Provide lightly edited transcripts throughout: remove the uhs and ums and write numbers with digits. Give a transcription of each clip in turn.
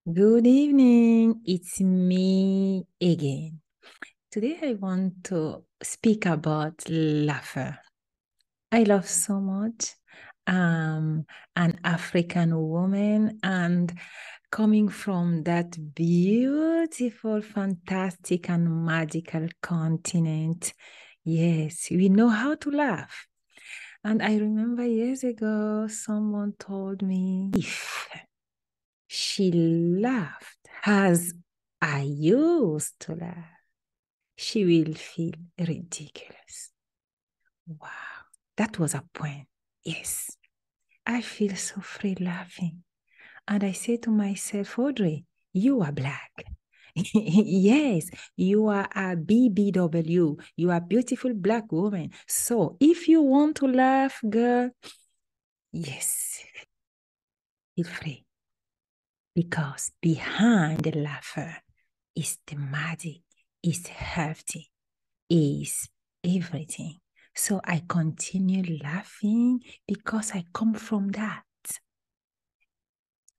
Good evening. It's me again. Today I want to speak about laughter. I love so much. An African woman and coming from that beautiful, fantastic, and magical continent. Yes, we know how to laugh. And I remember years ago, someone told me if she laughed as I used to laugh, she will feel ridiculous. Wow, that was a point. Yes, I feel so free laughing. And I say to myself, Audrey, you are black. Yes, you are a BBW. You are a beautiful black woman. So if you want to laugh, girl, yes, feel free. Because behind the laughter is the magic, is healthy, is everything. So I continue laughing because I come from that.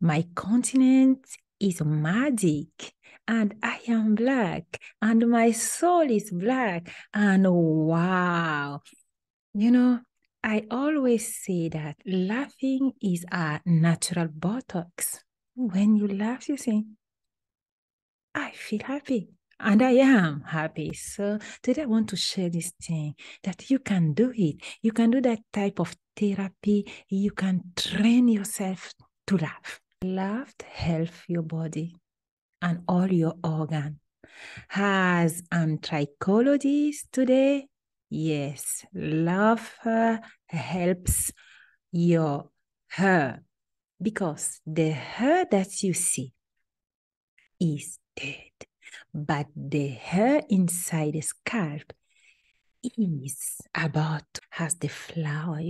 My continent is magic and I am black and my soul is black. And wow, I always say that laughing is a natural buttocks. When you laugh, you say, I feel happy. And I am happy. So today I want to share this thing that you can do it. You can do that type of therapy. You can train yourself to laugh. Laugh helps your body and all your organ. As an trichologist today, yes, laughter helps your hair because the hair that you see is dead. But the hair inside the scalp is about has the flower.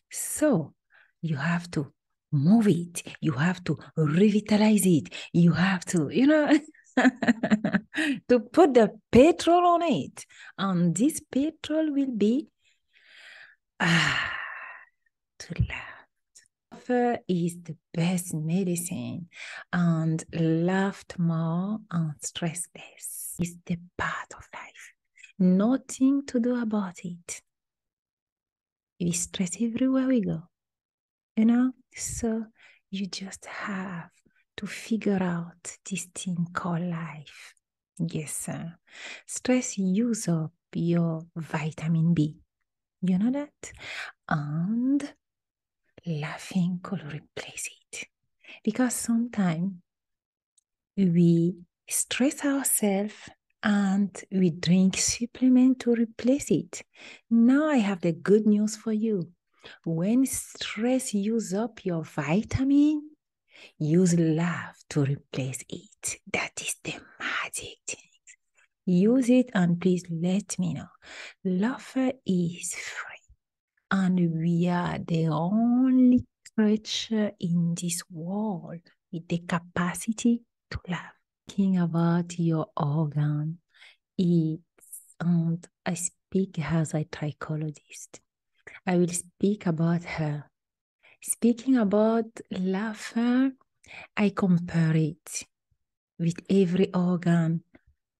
So you have to move it. You have to revitalize it. You have to, to put the petrol on it. And this petrol will be to laugh. Laughter is the best medicine, and laughed more and stress less is the part of life. Nothing to do about it. We stress everywhere we go, So you just have to figure out this thing called life. Yes, sir. Stress use up your vitamin B. You know that? And laughing could replace it. Because sometimes we stress ourselves and we drink supplement to replace it. Now I have the good news for you. When stress use up your vitamin, use laugh to replace it. That is the magic thing. Use it and please let me know. Laughter is free. And we are the only creature in this world with the capacity to laugh. Thinking about your organ, and I speak as a trichologist. I will speak about her. Speaking about laughter, I compare it with every organ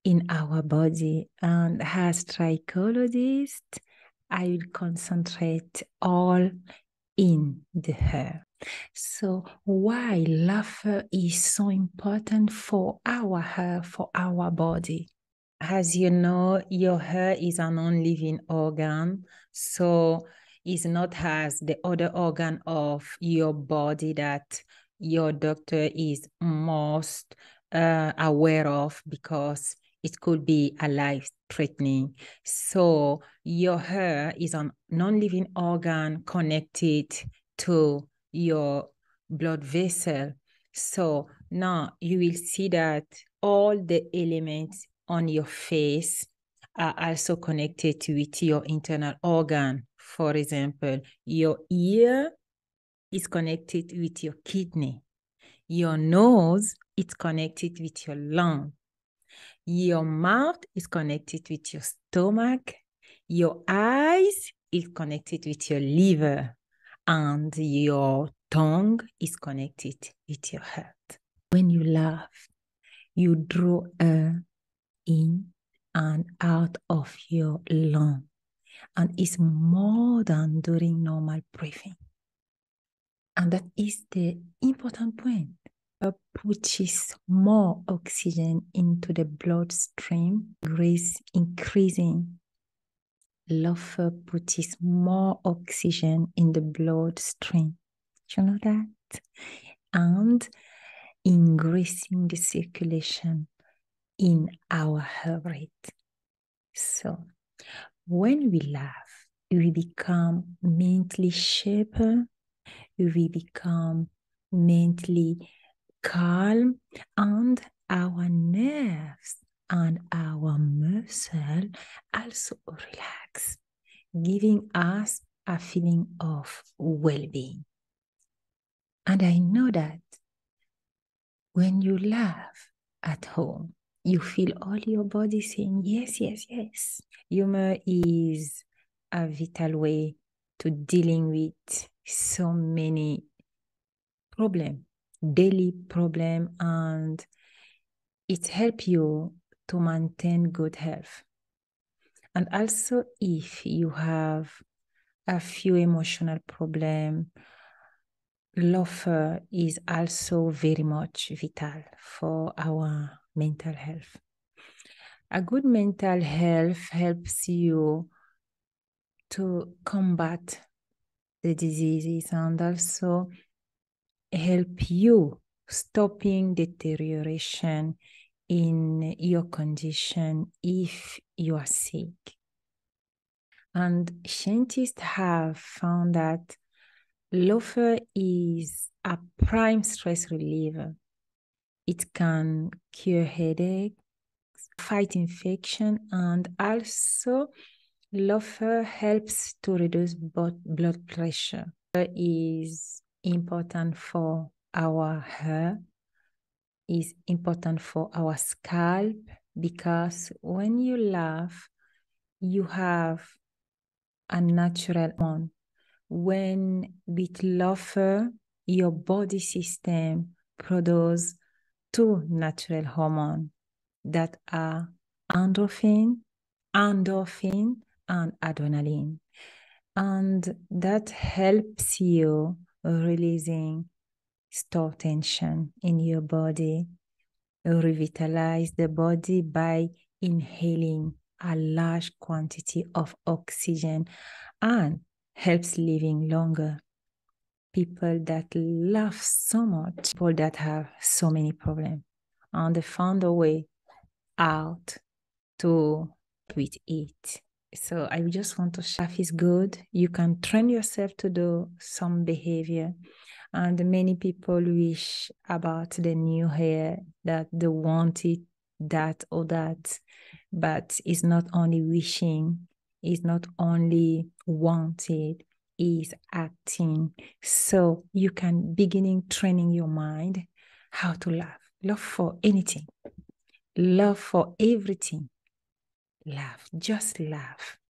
in our body. And as trichologist, I will concentrate all in the hair. So why laughter is so important for our hair, for our body? As you know, your hair is a non-living organ, so it's not as the other organ of your body that your doctor is most aware of because it could be a life-threatening. So your hair is a non-living organ connected to your blood vessel. So now you will see that all the elements on your face are also connected with your internal organ. For example, your ear is connected with your kidney. Your nose is connected with your lung. Your mouth is connected with your stomach. Your eyes is connected with your liver. And your tongue is connected with your heart. When you laugh, you draw air in and out of your lung, and it's more than during normal breathing. And that is the important point. Pushes more oxygen into the bloodstream, increasing. Laughter puts more oxygen in the bloodstream. You know that? And increasing the circulation in our heart rate. So when we laugh, we become mentally sharper, we become mentally calm, and our nerves and our muscle also relax, giving us a feeling of well-being. And I know that when you laugh at home, you feel all your body saying, yes, yes, yes. Humor is a vital way to dealing with so many problems, daily problem, and it helps you to maintain good health. And also if you have a few emotional problems, laughter is also very much vital for our mental health. A good mental health helps you to combat the diseases and also help you stopping deterioration in your condition if you are sick. And scientists have found that laughter is a prime stress reliever. It can cure headaches, fight infection, and also laughter helps to reduce blood pressure. It is important for our hair, is important for our scalp, because when you laugh, you have a natural one. When with laughter, your body system produces two natural hormones that are endorphin, and adrenaline. And that helps you releasing stored tension in your body, revitalize the body by inhaling a large quantity of oxygen, and helps living longer. People that laugh so much, people that have so many problems, and they found a way out to with it. So I just want to share, is good. You can train yourself to do some behavior. And many people wish about the new hair, that they want it, that or that. But it's not only wishing, it's not only wanted, it's acting. So you can beginning training your mind how to laugh. Love for anything. Love for everything. Laugh, just laugh.